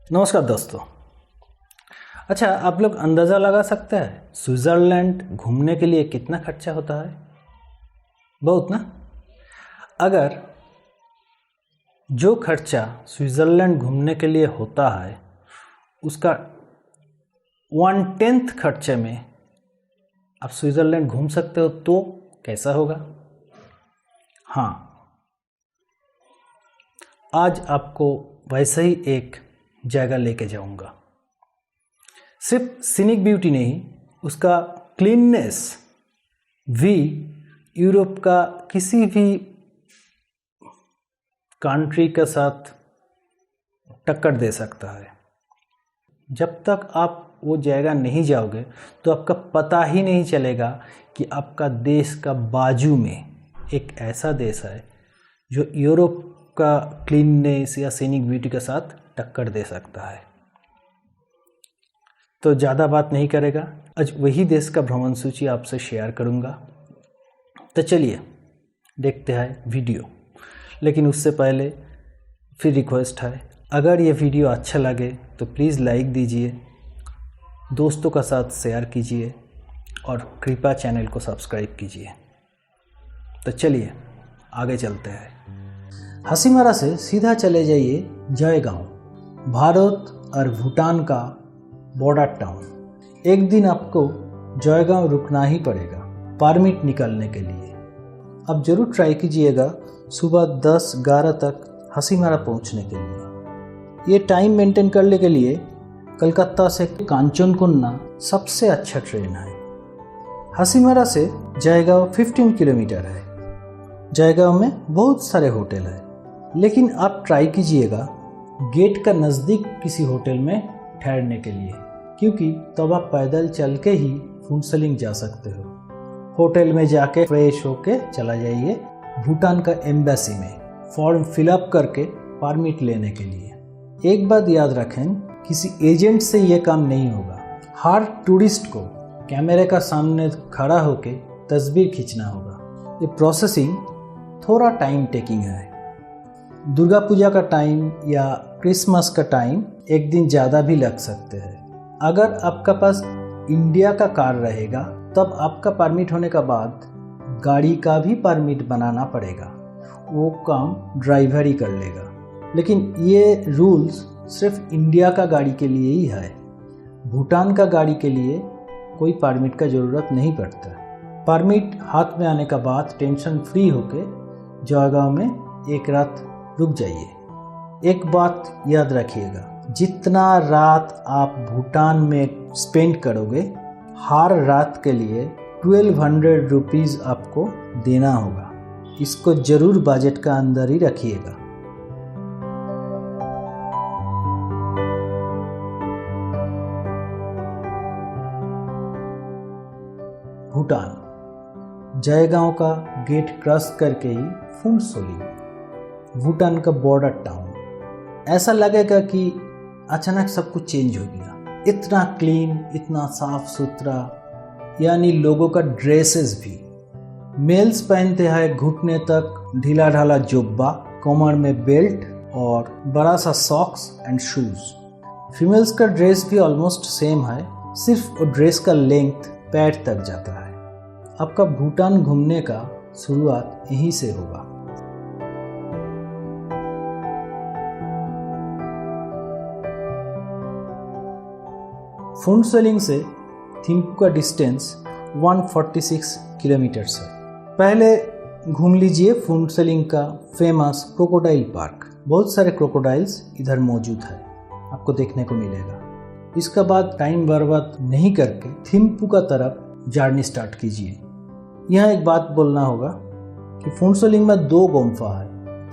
नमस्कार दोस्तों। अच्छा, आप लोग अंदाज़ा लगा सकते हैं स्विट्ज़रलैंड घूमने के लिए कितना खर्चा होता है? बहुत ना। अगर जो खर्चा स्विट्ज़रलैंड घूमने के लिए होता है उसका 1/10 खर्चे में आप स्विट्ज़रलैंड घूम सकते हो तो कैसा होगा? हाँ, आज आपको वैसे ही एक जगह लेके जाऊंगा। सिर्फ सीनिक ब्यूटी नहीं, उसका क्लीननेस भी यूरोप का किसी भी कंट्री के साथ टक्कर दे सकता है। जब तक आप वो जगह नहीं जाओगे तो आपका पता ही नहीं चलेगा कि आपका देश का बाजू में एक ऐसा देश है जो यूरोप का क्लीननेस या सीनिक ब्यूटी के साथ टक्कर दे सकता है। तो ज़्यादा बात नहीं करेगा, आज वही देश का भ्रमण सूची आपसे शेयर करूंगा। तो चलिए देखते हैं वीडियो। लेकिन उससे पहले फिर रिक्वेस्ट है, अगर ये वीडियो अच्छा लगे तो प्लीज़ लाइक दीजिए, दोस्तों का साथ शेयर कीजिए और कृपया चैनल को सब्सक्राइब कीजिए। तो चलिए आगे चलते हैं। हासीमारा से सीधा चले जाइए जयगांव, भारत और भूटान का बॉर्डर टाउन। एक दिन आपको जयगांव रुकना ही पड़ेगा परमिट निकालने के लिए। आप जरूर ट्राई कीजिएगा सुबह 10-11 तक हासीमारा पहुंचने के लिए। ये टाइम मेंटेन करने के लिए कलकत्ता से कांचनकुन्ना सबसे अच्छा ट्रेन है। हासीमारा से जयगांव 15 किलोमीटर है। जयगांव में बहुत सारे होटल है, लेकिन आप ट्राई कीजिएगा गेट का नज़दीक किसी होटल में ठहरने के लिए, क्योंकि तब आप पैदल चल के ही फुनसलिंग जा सकते हो। होटल में जाके फ्रेश होके चला जाइए भूटान का एम्बेसी में फॉर्म फिलअप करके परमिट लेने के लिए। एक बात याद रखें, किसी एजेंट से ये काम नहीं होगा। हर टूरिस्ट को कैमरे का सामने खड़ा होके तस्वीर खींचना होगा। ये प्रोसेसिंग थोड़ा टाइम टेकिंग है। दुर्गा पूजा का टाइम या क्रिसमस का टाइम एक दिन ज़्यादा भी लग सकते हैं। अगर आपका पास इंडिया का कार रहेगा तब आपका परमिट होने के बाद गाड़ी का भी परमिट बनाना पड़ेगा। वो काम ड्राइवर ही कर लेगा। लेकिन ये रूल्स सिर्फ इंडिया का गाड़ी के लिए ही है। भूटान का गाड़ी के लिए कोई परमिट का ज़रूरत नहीं पड़ता। परमिट हाथ में आने के बाद टेंशन फ्री होके जयगांव में एक रात रुक जाइए। एक बात याद रखिएगा, जितना रात आप भूटान में स्पेंड करोगे, हर रात के लिए 1200 रुपीज़ आपको देना होगा। इसको जरूर बजट का अंदर ही रखिएगा। भूटान जयगांव का गेट क्रॉस करके ही फुनसोली, भूटान का बॉर्डर टाउन। ऐसा लगेगा कि अचानक सब कुछ चेंज हो गया। इतना क्लीन, इतना साफ सुथरा, यानी लोगों का ड्रेसेस भी। मेल्स पहनते हैं घुटने तक ढीला ढाला जुब्बा, कमर में बेल्ट और बड़ा सा सॉक्स एंड शूज। फीमेल्स का ड्रेस भी ऑलमोस्ट सेम है, सिर्फ वो ड्रेस का लेंथ पैर तक जाता है। आपका भूटान घूमने का शुरुआत यहीं से होगा। फुनसलिंग से थिम्पू का डिस्टेंस 146 किलोमीटर्स है। पहले घूम लीजिए फुनसलिंग का फेमस क्रोकोडाइल पार्क। बहुत सारे क्रोकोडाइल्स इधर मौजूद है, आपको देखने को मिलेगा। इसके बाद टाइम बर्बाद नहीं करके थिम्पू का तरफ जर्नी स्टार्ट कीजिए। यहाँ एक बात बोलना होगा कि फुनसलिंग में 2 गुम्फा है।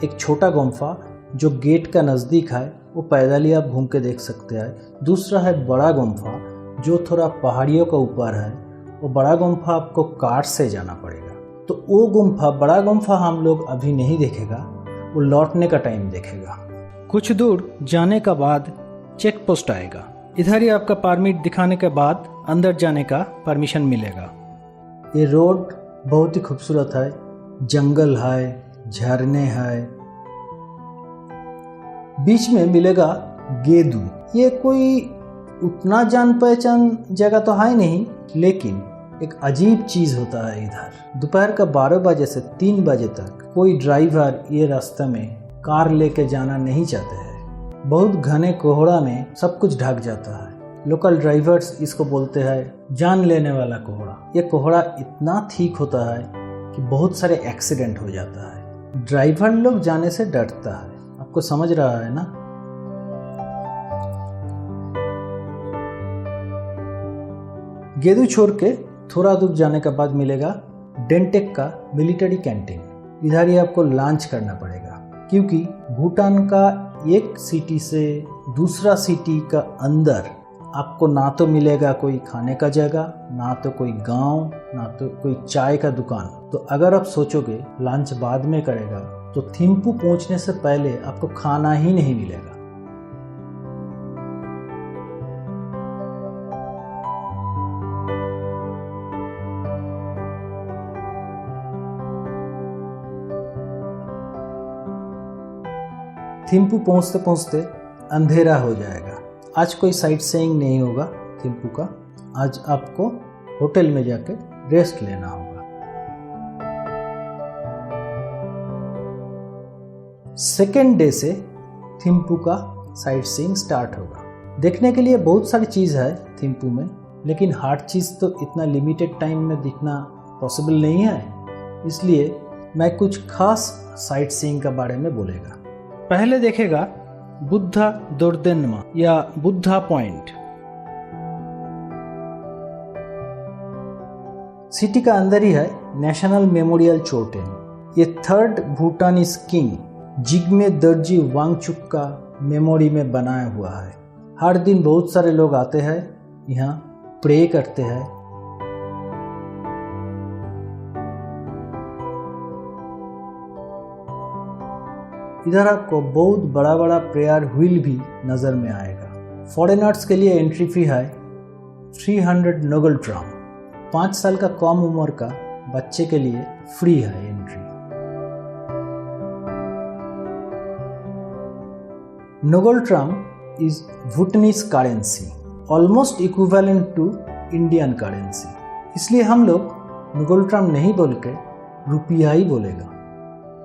एक छोटा गुम्फा जो गेट का नज़दीक है, वो पैदल ही आप घूम के देख सकते हैं। दूसरा है बड़ा गुम्फा जो थोड़ा पहाड़ियों का ऊपर है। वो बड़ा गुम्फा आपको कार से जाना पड़ेगा। तो वो गुम्फा, बड़ा गुम्फा हम लोग अभी नहीं देखेगा, वो लौटने का टाइम देखेगा। कुछ दूर जाने का बाद चेक पोस्ट आएगा। इधर ही आपका परमिट दिखाने के बाद अंदर जाने का परमिशन मिलेगा। ये रोड बहुत ही खूबसूरत है, जंगल है, झरने हैं। बीच में मिलेगा गेदू। ये कोई उतना जान पहचान जगह तो है नहीं, लेकिन एक अजीब चीज़ होता है इधर। दोपहर का 12 बजे से 3 बजे तक कोई ड्राइवर ये रास्ते में कार लेके जाना नहीं चाहते हैं। बहुत घने कोहरा में सब कुछ ढक जाता है। लोकल ड्राइवर्स इसको बोलते हैं जान लेने वाला कोहरा। ये कोहरा इतना ठीक होता है कि बहुत सारे एक्सीडेंट हो जाता है। ड्राइवर लोग जाने से डरता है। आपको समझ रहा है ना? गेदू छोड़ के थोड़ा दूर जाने के बाद मिलेगा डेंटेक का मिलिट्री कैंटीन। इधर ही आपको लंच करना पड़ेगा, क्योंकि भूटान का एक सिटी से दूसरा सिटी का अंदर आपको ना तो मिलेगा कोई खाने का जगह, ना तो कोई गांव, ना तो कोई चाय का दुकान। तो अगर आप सोचोगे लंच बाद में करेगा, तो थिम्पू पहुंचने से पहले आपको खाना ही नहीं मिलेगा। थिम्पू पहुंचते पहुंचते अंधेरा हो जाएगा। आज कोई साइट सीइंग नहीं होगा थिम्पू का। आज आपको होटल में जाके रेस्ट लेना होगा। सेकेंड डे से थिम्पू का साइट सीइंग स्टार्ट होगा। देखने के लिए बहुत सारी चीज़ है थिम्पू में, लेकिन हर चीज़ तो इतना लिमिटेड टाइम में दिखना पॉसिबल नहीं है। इसलिए मैं कुछ खास साइट सीइंग के बारे में बोलेगा। पहले देखेगा बुद्धा दोर्देनमा या बुद्धा पॉइंट। सिटी का अंदर ही है नेशनल मेमोरियल चोटेन। ये थर्ड भूटानीज किंग जिग्मे दर्जी वांगचुक का मेमोरी में बनाया हुआ है। हर दिन बहुत सारे लोग आते हैं, यहाँ प्रे करते हैं। इधर आपको बहुत बड़ा बड़ा प्रेयर व्हील भी नज़र में आएगा। फॉरेनर्स के लिए एंट्री फी है 300 नोगल ट्राम। 5 साल का कम उम्र का बच्चे के लिए फ्री है entry. Ngultrum is Bhutanese currency, almost equivalent to Indian currency. इसलिए हम लोग नोगल ट्राम नहीं बोल के रुपया ही बोलेगा।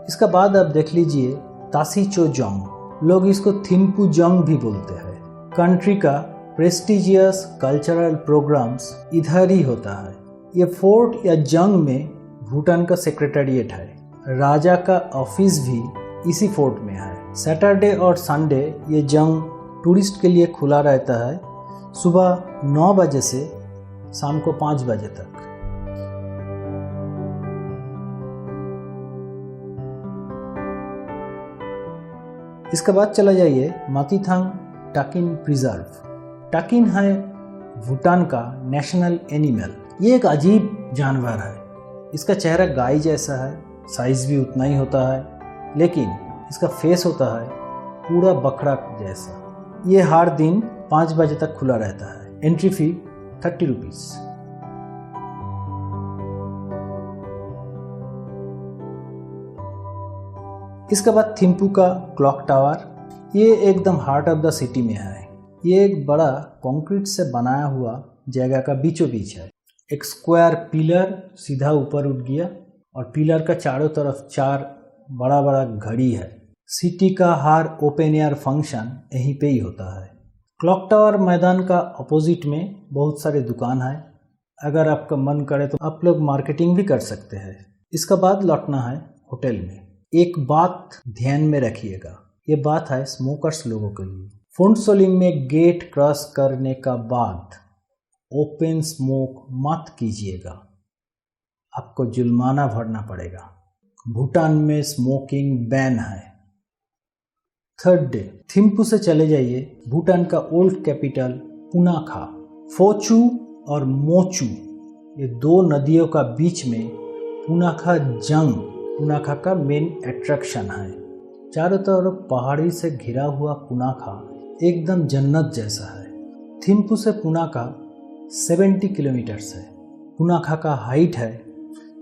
इसका बाद आप देख लीजिए तासीचो जंग। लोग इसको थिम्पू जंग भी बोलते हैं। कंट्री का प्रेस्टिजियस कल्चरल प्रोग्राम्स इधर ही होता है। ये फोर्ट या जंग में भूटान का सेक्रेटेरिएट है। राजा का ऑफिस भी इसी फोर्ट में है। सैटरडे और संडे ये जंग टूरिस्ट के लिए खुला रहता है, सुबह 9 बजे से शाम को 5 बजे तक। इसके बाद चला जाइए मातीथांग टाकिन प्रिजर्व। टाकिन है भूटान का नेशनल एनिमल। ये एक अजीब जानवर है। इसका चेहरा गाय जैसा है, साइज भी उतना ही होता है, लेकिन इसका फेस होता है पूरा बकरा जैसा। ये हर दिन 5 बजे तक खुला रहता है। Entry fee 30 rupees. इसके बाद थिम्पू का क्लॉक टावर। ये एकदम हार्ट ऑफ द सिटी में है। ये एक बड़ा कंक्रीट से बनाया हुआ जगह का बीचों बीच है। एक स्क्वायर पिलर सीधा ऊपर उठ गया और पिलर का चारों तरफ 4 बड़ा बड़ा घड़ी है। सिटी का हर ओपन एयर फंक्शन यहीं पे ही होता है। क्लॉक टावर मैदान का अपोजिट में बहुत सारे दुकान है। अगर आपका मन करे तो आप लोग मार्केटिंग भी कर सकते हैं। इसका बाद लौटना है होटल में। एक बात ध्यान में रखिएगा, ये बात है स्मोकर्स लोगों के लिए। फुंडसोलिंग में गेट क्रॉस करने का बाद ओपन स्मोक मत कीजिएगा, आपको जुर्माना भरना पड़ेगा। भूटान में स्मोकिंग बैन है। थर्ड डे थिम्पू से चले जाइए भूटान का ओल्ड कैपिटल पुनाखा। फोचू और मोचू ये 2 नदियों का बीच में पुनाखा जंग पुनाखा का मेन अट्रैक्शन है। चारों तरफ पहाड़ी से घिरा हुआ पुनाखा एकदम जन्नत जैसा है। थिम्पू से पुनाखा 70 किलोमीटर्स है। पुनाखा का हाइट है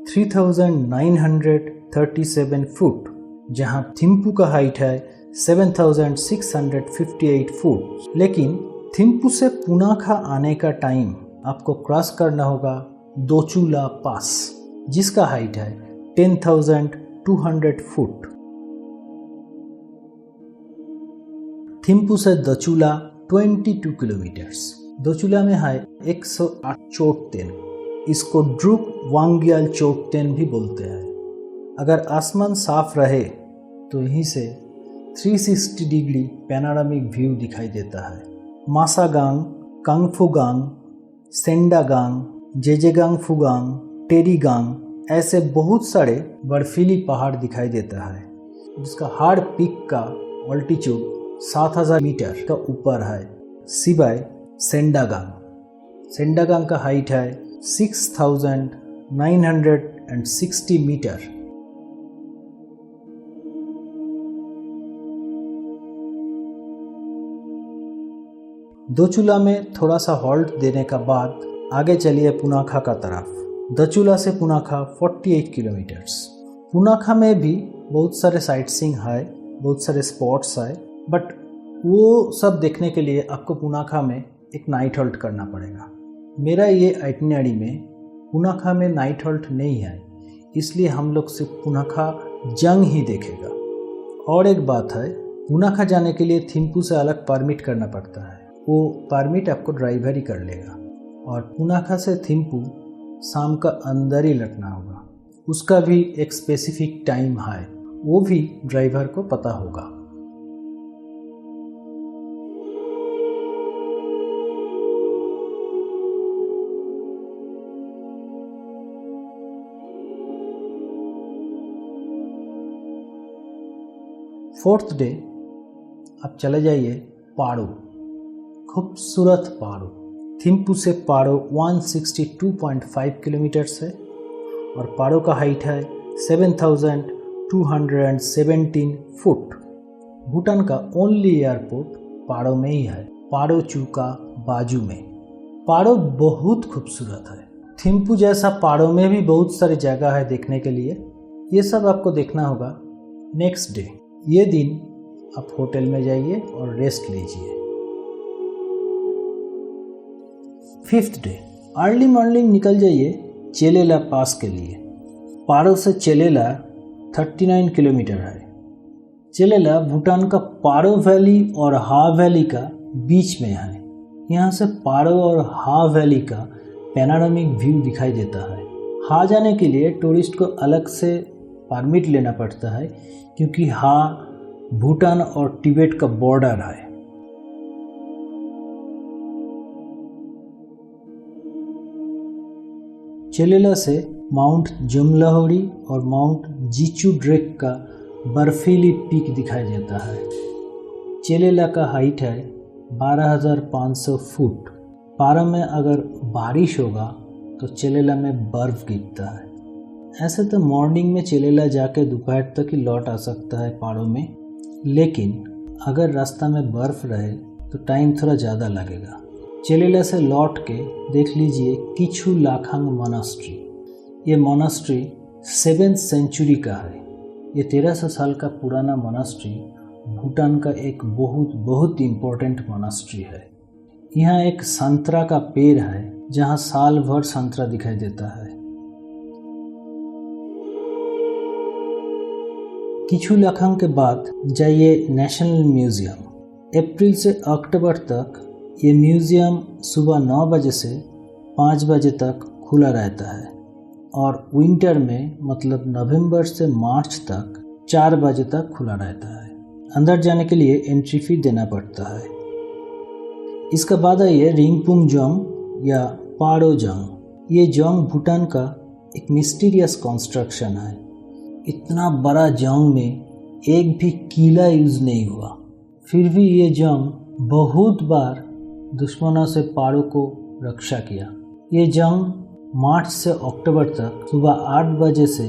3937 फुट, जहां थिम्पू का हाइट है 7,658 फुट। लेकिन थिम्पू से पुनाखा आने का टाइम आपको क्रॉस करना होगा दोचुला पास, जिसका हाइट है 10,200 फुट। थिम्पू से दचुला 22 किलोमीटर्स। दोचुला में है 108 चोटतेन। इसको ड्रुक वांग्याल चोटतेन भी बोलते हैं। अगर आसमान साफ रहे तो यहीं से 360 डिग्री पैनारामिक व्यू दिखाई देता है। मासागांग, कांगफुगांग, सेंडागांग, जेजेगांग फुगांग, टेरीगांग ऐसे बहुत सारे बर्फीली पहाड़ दिखाई देता है, जिसका हर पीक का ऑल्टीट्यूड 7,000 मीटर का ऊपर है, सिवाय सेंडागांग। सेंडागांग का हाइट है 6,960 मीटर। दोचुला में थोड़ा सा हॉल्ट देने का बाद आगे चलिए पुनाखा का तरफ। दोचुला से पुनाखा 48 किलोमीटर्स। पुनाखा में भी बहुत सारे साइट सीइंग है, बहुत सारे स्पॉट्स है, बट वो सब देखने के लिए आपको पुनाखा में एक नाइट हॉल्ट करना पड़ेगा। मेरा ये आइटिनरी में पुनाखा में नाइट हॉल्ट नहीं है, इसलिए हम लोग सिर्फ पुनाखा जंग ही देखेगा। और एक बात है, पुनाखा जाने के लिए थिम्पू से अलग परमिट करना पड़ता है। वो परमिट आपको ड्राइवर ही कर लेगा। और पुनाखा से थिम्पू शाम का अंदर ही लौटना होगा। उसका भी एक स्पेसिफिक टाइम है, वो भी ड्राइवर को पता होगा। फोर्थ डे आप चले जाइए पारो। खूबसूरत पारो। थिम्पू से पारो 162.5 किलोमीटर है और पारो का हाइट है 7,217 फुट। भूटान का ओनली एयरपोर्ट पारो में ही है, पारो चू का बाजू में। पारो बहुत खूबसूरत है। थिम्पू जैसा पारो में भी बहुत सारी जगह है देखने के लिए। ये सब आपको देखना होगा नेक्स्ट डे। ये दिन आप होटल में जाइए और रेस्ट लीजिए। फिफ्थ डे अर्ली मॉर्निंग निकल जाइए चेलेला पास के लिए। पारो से चेलेला 39 किलोमीटर है। चेलेला भूटान का पारो वैली और हा वैली का बीच में है। यहाँ से पारो और हा वैली का पैनारामिक व्यू दिखाई देता है। हा जाने के लिए टूरिस्ट को अलग से परमिट लेना पड़ता है, क्योंकि हा भूटान और तिब्बत का बॉर्डर है। चेलेला से माउंट जुमलहोरी और माउंट जीचू ड्रेक का बर्फीली पीक दिखाई देता है। चेलेला का हाइट है 12,500 फुट। पारो में अगर बारिश होगा तो चेलेला में बर्फ़ गिरता है। ऐसे तो मॉर्निंग में चेलेला जाके दोपहर तक ही लौट आ सकता है पारो में, लेकिन अगर रास्ता में बर्फ़ रहे तो टाइम थोड़ा ज़्यादा लगेगा। चेलेला से लौट के देख लीजिए किचू लाखांग मोनास्ट्री। ये मोनास्ट्री 7th सेंचुरी का है। ये 1300 साल का पुराना मोनास्ट्री भूटान का एक बहुत इम्पोर्टेंट मोनास्ट्री है। यहाँ एक संतरा का पेड़ है, जहाँ साल भर संतरा दिखाई देता है। किचू लाखांग के बाद जाइए नेशनल म्यूज़ियम। अप्रैल से अक्टूबर तक ये म्यूज़ियम सुबह 9 बजे से 5 बजे तक खुला रहता है और विंटर में मतलब नवंबर से मार्च तक 4 बजे तक खुला रहता है। अंदर जाने के लिए एंट्री फी देना पड़ता है। इसके बाद आइए रिंगपुंग जोंग या पारो जोंग। ये जोंग भूटान का एक मिस्टीरियस कंस्ट्रक्शन है। इतना बड़ा जोंग में एक भी किला यूज़ नहीं हुआ, फिर भी ये जोंग बहुत बार दुश्मनों से पारो को रक्षा किया। ये जंग मार्च से अक्टूबर तक सुबह 8 बजे से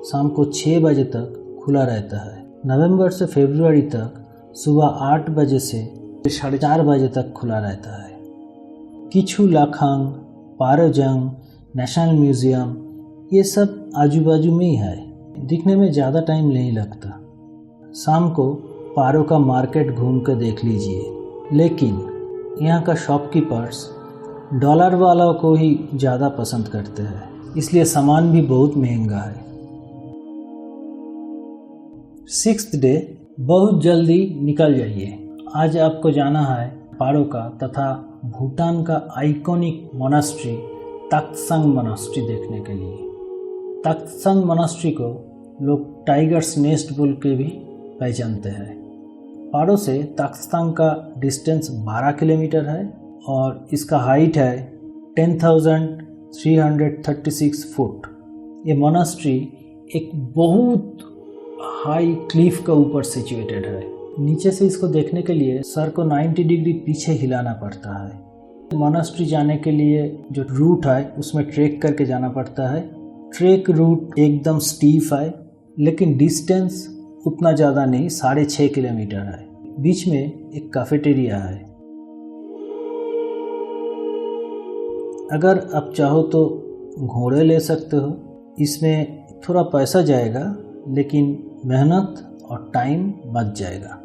शाम को 6 बजे तक खुला रहता है। नवंबर से फरवरी तक सुबह 8 बजे से 4:30 बजे तक खुला रहता है। किचू लाखांग, पारो जंग, नेशनल म्यूज़ियम ये सब आजू बाजू में ही है। दिखने में ज़्यादा टाइम नहीं लगता। शाम को पारो का मार्केट घूम कर देख लीजिए, लेकिन यहाँ का शॉपकीपर्स डॉलर वालों को ही ज़्यादा पसंद करते हैं, इसलिए सामान भी बहुत महंगा है। 6th डे, बहुत जल्दी निकल जाइए। आज आपको जाना है पारो का तथा भूटान का आइकॉनिक मोनास्ट्री तख्तसंग मोनास्ट्री देखने के लिए। तख्तसंग मोनास्ट्री को लोग टाइगर्स नेस्ट बोल के भी पहचानते हैं। पारो से तख्तसंग का डिस्टेंस 12 किलोमीटर है और इसका हाइट है 10,336 फुट। ये मोनास्ट्री एक बहुत हाई क्लिफ का ऊपर सिचुएटेड है। नीचे से इसको देखने के लिए सर को 90 डिग्री पीछे हिलाना पड़ता है। मोनास्ट्री जाने के लिए जो रूट है उसमें ट्रेक करके जाना पड़ता है। ट्रेक रूट एकदम स्टीफ है, लेकिन डिस्टेंस उतना ज़्यादा नहीं, 6.5 किलोमीटर है। बीच में एक कैफेटेरिया है। अगर आप चाहो तो घोड़े ले सकते हो। इसमें थोड़ा पैसा जाएगा, लेकिन मेहनत और टाइम बच जाएगा।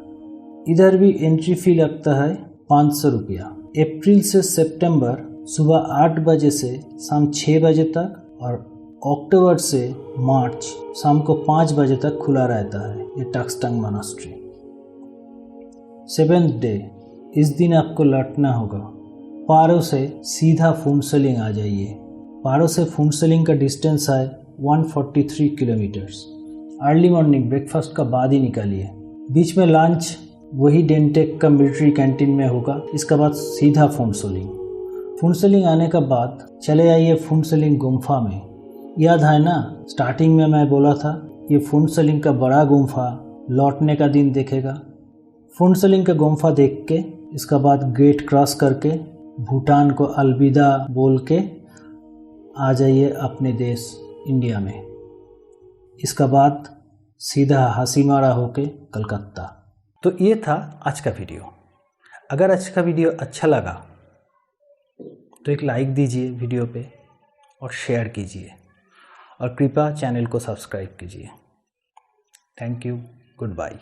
इधर भी एंट्री फी लगता है 500 रुपया। अप्रैल से सितंबर सुबह 8 बजे से शाम 6 बजे तक और अक्टूबर से मार्च शाम को 5 बजे तक खुला रहता है ये तख्तसंग मोनास्ट्री। 7th डे, इस दिन आपको लौटना होगा। पारो से सीधा फुनसलिंग आ जाइए। पारो से फुनसलिंग का डिस्टेंस है 143 किलोमीटर्स। अर्ली मॉर्निंग ब्रेकफास्ट का बाद ही निकालिए। बीच में लंच वही डेंटेक का मिलिट्री कैंटीन में होगा। इसके बाद सीधा फुनसलिंग। फुनसलिंग आने का बाद चले आइए फुनसलिंग गुम्फा में। याद है ना, स्टार्टिंग में मैं बोला था ये फुनसलिंग का बड़ा गुम्फा लौटने का दिन देखेगा। फुनसलिंग का गुम्फा देख के इसका बाद गेट क्रॉस करके भूटान को अलविदा बोल के आ जाइए अपने देश इंडिया में। इसका बाद सीधा हासीमारा होके कलकत्ता। तो ये था आज का वीडियो। अगर आज का वीडियो अच्छा लगा तो एक लाइक दीजिए वीडियो पे और शेयर कीजिए, और कृपया चैनल को सब्सक्राइब कीजिए। Thank you, good bye.